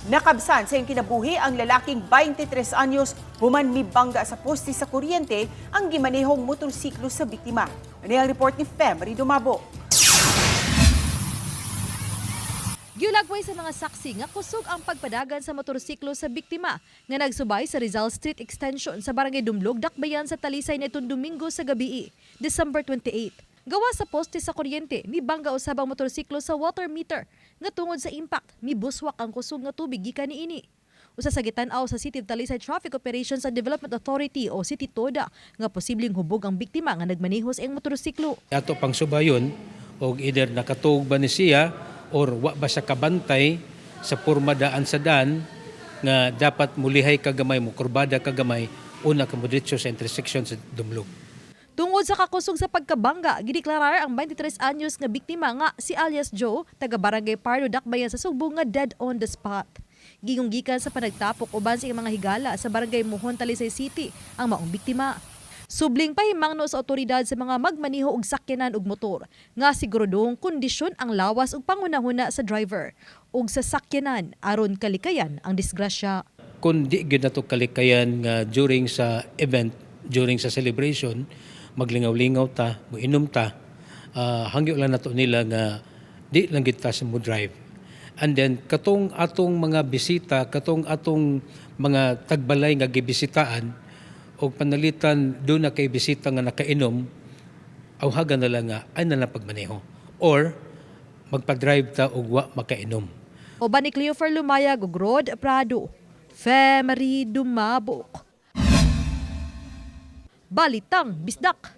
Nakabsan sa iyong kinabuhi ang lalaking 23 anyos human mibangga sa poste sa kuryente ang gimanehong motorsiklo sa biktima. Ano ang report ni Fem Dumabo? Giulagway sa mga saksi nga kusog ang pagpadagan sa motorsiklo sa biktima nga nagsubay sa Rizal Street Extension sa Barangay Dumlog, Dakbayan sa Talisay nitong Domingo sa gabi, December 28. Gawa sa poste sa kuryente, mibangga usab ang motorsiklo sa water meter nga tungod sa impact, mibuswak ang kusog nga tubig gikan niini. Usa sa gitanaw sa City of Talisay Traffic Operations and Development Authority o City TODA nga posibleng hubog ang biktima nga nagmaneho sa iyang motorsiklo. Ato pang subayon o either nakatuog ba ni siya or wa ba siya kabantay sa pormadaan sa daan nga dapat mulihay kagamay mo kurbada kagamay una ka diretso sa intersection sa Dumlog. Tungod sa kakusog sa pagkabangga, gideklarar ang 23 anyos nga biktima nga si alias Joe, taga Barangay Pardo, Dakbayan sa Sugbo nga dead on the spot. Gingunggikan sa panagtapok uban sa mga higala sa Barangay Muhon, Talisay City ang maong biktima. Subling pahimangno sa otoridad sa mga magmaniho og sakyanan ug motor nga sigurodong kondisyon ang lawas ug pangunahuna sa driver ug sa sakyanan aron kalikayan ang disgrasya. Kung di gyud nato kalikayan nga during sa event, during sa celebration, maglingaw-lingaw ta, moinom ta, hangyo lang nato nila nga di lang kita sa mo drive. And then katong atong mga bisita, katong atong mga tagbalay nga gibisitaan o panalitan doon na kay bisita nga nakainom, awhagan na lang nga ay na pagmaneho or magpa-drive ta og wa makainom. Oban ni Cleofer Lumayag ug Rod Prado, Fem Dumabo. Balitang Bisdak.